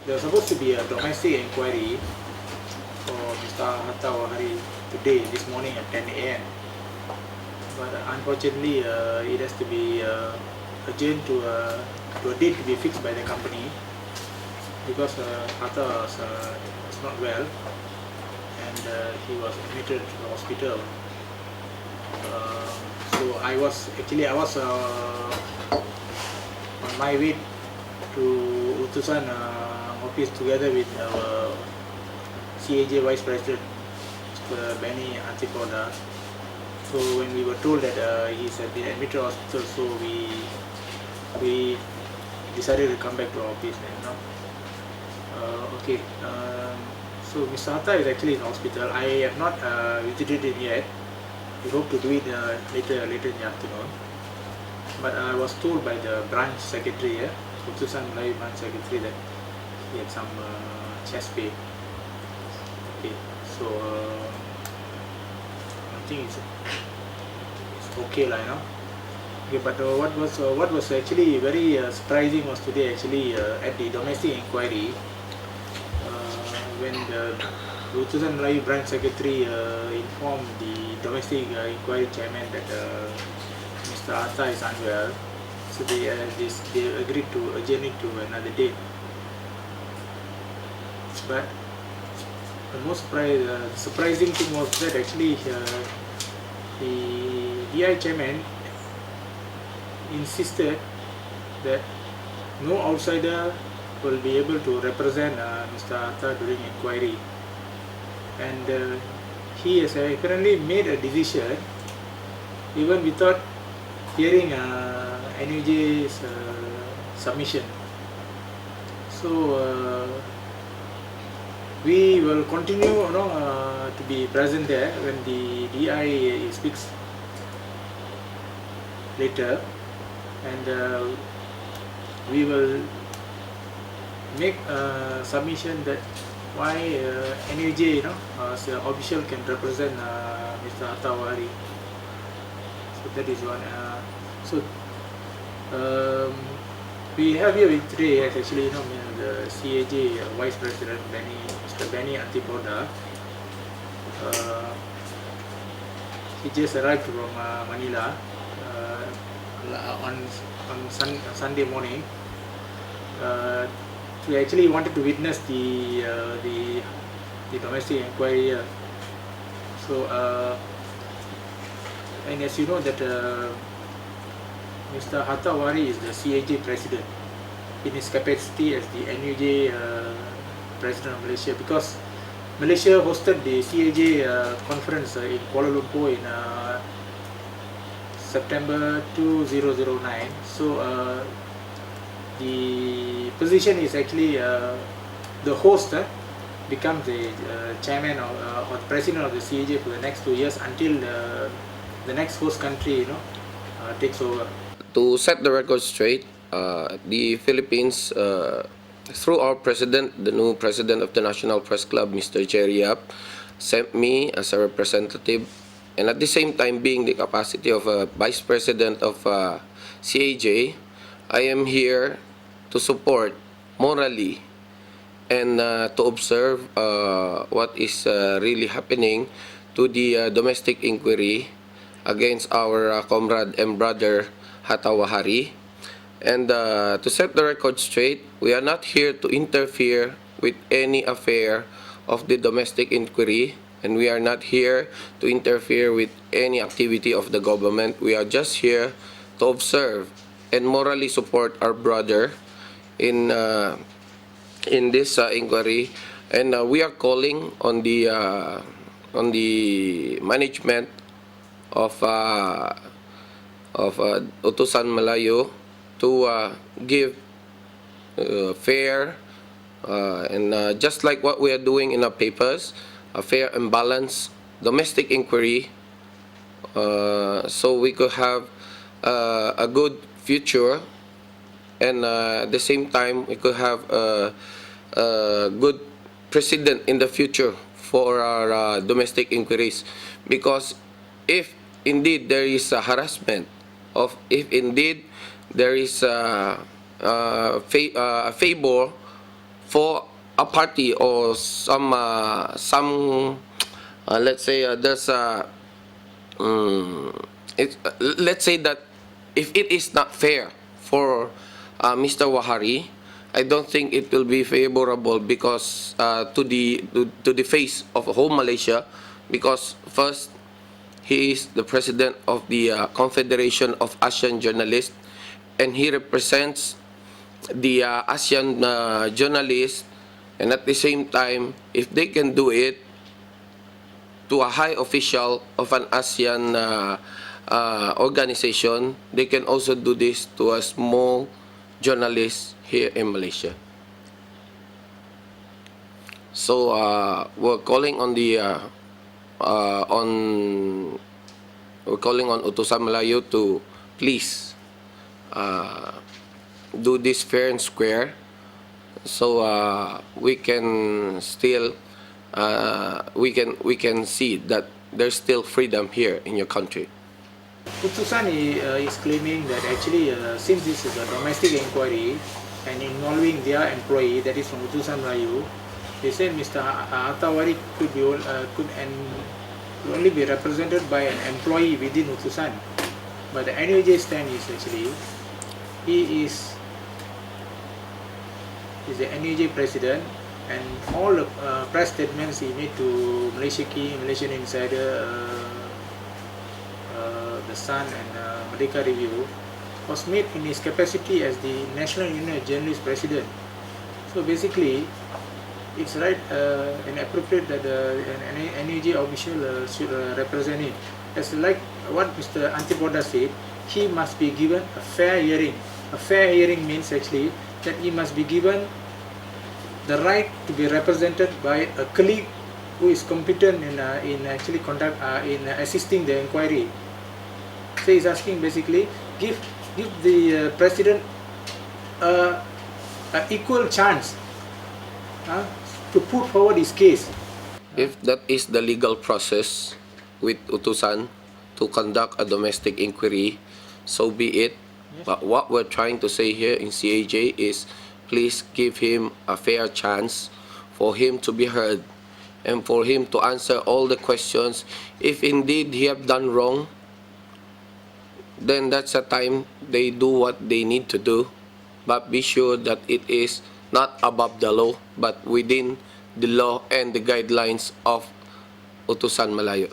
there was supposed to be a domestic inquiry for Mr. Hata Wahari today, this morning at 10 a.m. But unfortunately, it has to be adjourned to a date to be fixed by the company because Hata was not well and he was admitted to the hospital. So I was on my way to Utusan office together with our CAJ Vice President, Mr. Benny Antipoda. So when we were told that he's at the admitted hospital, so we decided to come back to our office. Okay. So Mr. Hata is actually in hospital. I have not visited him yet. We hope to do it later in the afternoon. But I was told by the branch secretary, Utusan Malaysia branch secretary, that he had some chest pain. Okay, so I think it's okay, Okay, but what was actually very surprising was today actually at the domestic inquiry when the Utusan Malaysia branch secretary informed the domestic inquiry chairman that Mr. Hata is unwell, so they agreed to adjourn it to another date. But the most surprising thing was that actually the DI chairman insisted that no outsider will be able to represent Mr. Hata during inquiry, and he has apparently made a decision even without hearing NUJ's submission. So we will continue to be present there when the DI speaks later, and we will make a submission that why NUJ as an official can represent Mr. Hata Wahari. So that is one. We have here today actually the CAJ Vice President Mr. Benny Antipoda. He just arrived from Manila on Sunday morning. We actually wanted to witness the domestic inquiry here. So and as you know that Mr. Hata Wahari is the CAJ president in his capacity as the NUJ president of Malaysia, because Malaysia hosted the CAJ conference in Kuala Lumpur in September 2009. So the position is actually the host becomes the chairman or the president of the CAJ for the next 2 years until the next host country takes over. To set the record straight, the Philippines, through our president, the new president of the National Press Club, Mr. Jerry Yap, sent me as a representative, and at the same time being the capacity of a vice president of CAJ, I am here to support morally and to observe what is really happening to the domestic inquiry against our comrade and brother Hata Wahari. And to set the record straight, we are not here to interfere with any affair of the domestic inquiry, and we are not here to interfere with any activity of the government. We are just here to observe and morally support our brother in this inquiry, and we are calling on the management of Utusan Malayo to give fair and just like what we are doing in our papers, a fair and balanced domestic inquiry, so we could have a good future, and at the same time we could have a good precedent in the future for our domestic inquiries. Because if indeed there is a harassment, if indeed there is a favor for a party or some let's say there's a let's say that if it is not fair for Mr. Wahari, I don't think it will be favorable because to the face of whole Malaysia, because first he is the president of the Confederation of Asian Journalists, and he represents the ASEAN journalists, and at the same time, if they can do it to a high official of an ASEAN organization, they can also do this to a small journalist here in Malaysia. So we're calling on the we're calling on Utusan Malayo to please do this fair and square, so we can still we can see that there's still freedom here in your country. Utusan is claiming that actually since this is a domestic inquiry and involving their employee, that is from Utusan Melayu, they said Mr. Hata Wahari could only be represented by an employee within Utusan. But the NUJ stand is actually he is the NUJ president, and all the press statements he made to Malaysia Key, Malaysian Insider, The Sun and Merdeka Review was made in his capacity as the National Union of Journalists president. So basically, it's right and appropriate that an NUJ official should represent him. As like what Mr. Antipoda said, he must be given a fair hearing. A fair hearing means actually that he must be given the right to be represented by a colleague who is competent in actually in assisting the inquiry. So he's asking basically give the president an equal chance to put forward his case. If that is the legal process with Utusan to conduct a domestic inquiry, so be it. Yes. But what we're trying to say here in CAJ is please give him a fair chance for him to be heard and for him to answer all the questions. If indeed he have done wrong, then that's the time they do what they need to do. But be sure that it is not above the law, but within the law and the guidelines of Utusan Malayo.